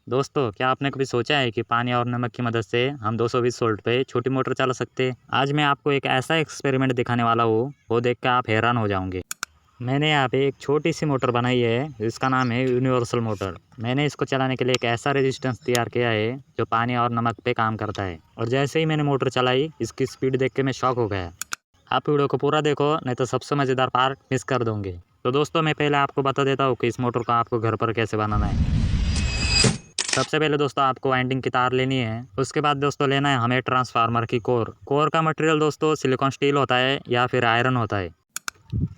दोस्तों, क्या आपने कभी सोचा है कि पानी और नमक की मदद से हम 220 वोल्ट पे छोटी मोटर चला सकते हैं? आज मैं आपको एक ऐसा एक्सपेरिमेंट दिखाने वाला हूँ, वो देख कर आप हैरान हो जाओगे। मैंने यहाँ पे एक छोटी सी मोटर बनाई है, इसका नाम है यूनिवर्सल मोटर। मैंने इसको चलाने के लिए एक ऐसा रेजिस्टेंस तैयार किया है जो पानी और नमक पे काम करता है। और जैसे ही मैंने मोटर चलाई, इसकी स्पीड देख के मैं शॉक हो गया। आप वीडियो को पूरा देखो, नहीं तो सबसे मज़ेदार पार्ट मिस कर दोगे। तो दोस्तों, मैं पहले आपको बता देता हूँ कि इस मोटर को आपको घर पर कैसे बनाना है। सबसे पहले दोस्तों आपको वाइंडिंग की तार लेनी है। उसके बाद दोस्तों लेना है हमें ट्रांसफार्मर की कोर का मटेरियल दोस्तों सिलिकॉन स्टील होता है या फिर आयरन होता है।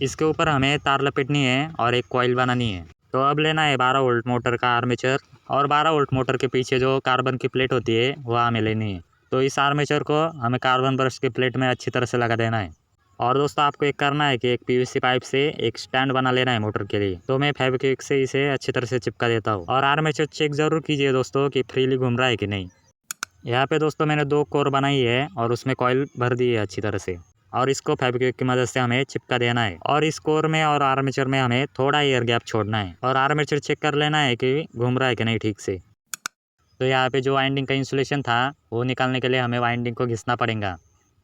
इसके ऊपर हमें तार लपेटनी है और एक कॉइल बनानी है। तो अब लेना है 12 वोल्ट मोटर का आर्मेचर, और 12 वोल्ट मोटर के पीछे जो कार्बन की प्लेट होती है वह हमें लेनी है। तो इस आर्मेचर को हमें कार्बन ब्रश की प्लेट में अच्छी तरह से लगा देना है। और दोस्तों आपको एक करना है कि एक पीवीसी पाइप से एक स्टैंड बना लेना है मोटर के लिए। तो मैं फेविक्विक से इसे अच्छी तरह से चिपका देता हूँ। और आर्मेचर चेक जरूर कीजिए दोस्तों कि फ्रीली घूम रहा है कि नहीं। यहाँ पे दोस्तों मैंने 2 कोर बनाई है और उसमें कॉइल भर दी है अच्छी तरह से। और इसको फेविक्विक की मदद से हमें चिपका देना है। और इस कोर में और आर्मेचर में हमें थोड़ा एयर गैप छोड़ना है। और आर्मेचर चेक कर लेना है कि घूम रहा है कि नहीं ठीक से। तो यहाँ पे जो वाइंडिंग का इंसुलेशन था वो निकालने के लिए हमें वाइंडिंग को घिसना पड़ेगा।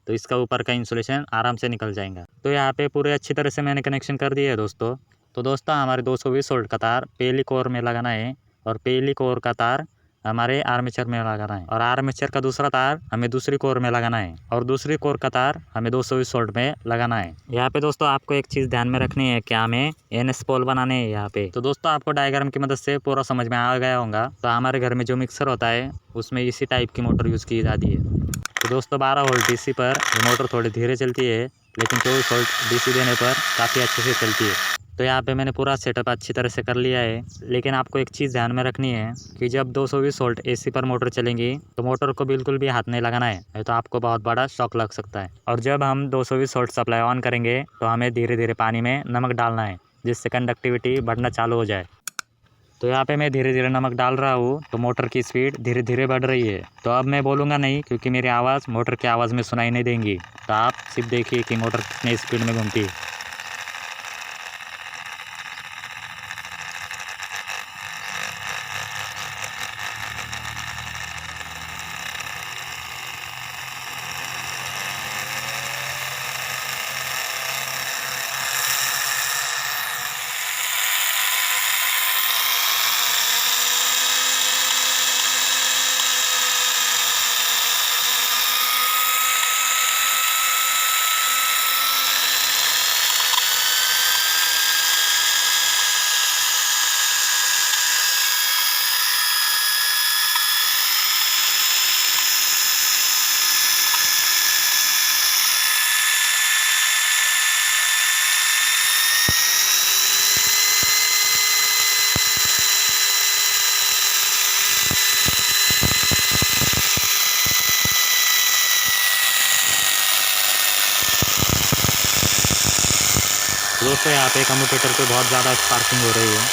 तो इसका ऊपर का इंसुलेशन आराम से निकल जाएगा। तो यहाँ पे पूरे अच्छी तरह से मैंने कनेक्शन कर दिया है दोस्तों। तो दोस्तों हमारे 220 वोल्ट का तार पहली कोर में लगाना है, और पहली कोर का तार हमारे आर्मेचर में लगाना है, और आर्मेचर का दूसरा तार हमें दूसरी कोर में लगाना है, और दूसरी कोर का तार हमें 220 वोल्ट में लगाना है। यहाँ पे दोस्तों आपको एक चीज़ ध्यान में रखनी है कि हमें एनएस पोल बनाने हैं यहाँ पे। तो दोस्तों आपको डायग्राम की मदद से पूरा समझ में आ गया होगा। तो हमारे घर में जो मिक्सर होता है उसमें इसी टाइप की मोटर यूज़ की जाती है। तो दोस्तों 12 वोल्ट डीसी पर ये मोटर थोड़ी धीरे चलती है, लेकिन 24 वोल्ट डीसी देने पर काफ़ी अच्छे से चलती है। तो यहाँ पे मैंने पूरा सेटअप अच्छी तरह से कर लिया है। लेकिन आपको एक चीज़ ध्यान में रखनी है कि जब 220 वोल्ट एसी पर मोटर चलेंगी तो मोटर को बिल्कुल भी हाथ नहीं लगाना है, नहीं तो आपको बहुत बड़ा शॉक लग सकता है। और जब हम 220 वोल्ट सप्लाई ऑन करेंगे तो हमें धीरे धीरे पानी में नमक डालना है, जिससे कंडक्टिविटी बढ़ना चालू हो जाए। तो यहाँ पे मैं धीरे धीरे नमक डाल रहा हूँ, तो मोटर की स्पीड धीरे धीरे बढ़ रही है। तो अब मैं बोलूँगा नहीं, क्योंकि मेरी आवाज़ मोटर की आवाज़ में सुनाई नहीं देंगी। तो आप सिर्फ देखिए कि मोटर कितनी स्पीड में घूमती है। दोस्तों यहाँ पे कम्यूटेटर पे बहुत ज़्यादा स्पार्किंग हो रही है।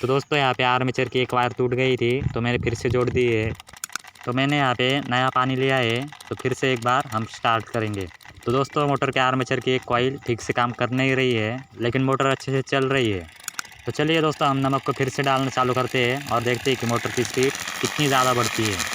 तो दोस्तों यहाँ पे आर्मेचर की एक वायर टूट गई थी, तो मैंने फिर से जोड़ दी है। तो मैंने यहाँ पे नया पानी लिया है, तो फिर से एक बार हम स्टार्ट करेंगे। तो दोस्तों मोटर के आर्मेचर की एक कॉइल ठीक से काम कर नहीं रही है, लेकिन मोटर अच्छे से चल रही है। तो चलिए दोस्तों हम नमक को फिर से डालना चालू करते हैं और देखते हैं कि मोटर की स्पीड कितनी ज़्यादा बढ़ती है।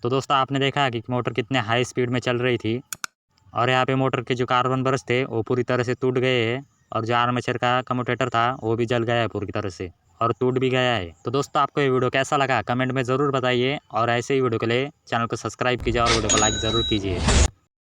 तो दोस्तों आपने देखा कि मोटर कितने हाई स्पीड में चल रही थी। और यहाँ पे मोटर के जो कार्बन ब्रश थे वो पूरी तरह से टूट गए हैं, और जो आर्मेचर का कम्यूटेटर था वो भी जल गया है पूरी तरह से, और टूट भी गया है। तो दोस्तों आपको ये वीडियो कैसा लगा कमेंट में ज़रूर बताइए, और ऐसे ही वीडियो के लिए चैनल को सब्सक्राइब कीजिए और वीडियो को लाइक ज़रूर कीजिए।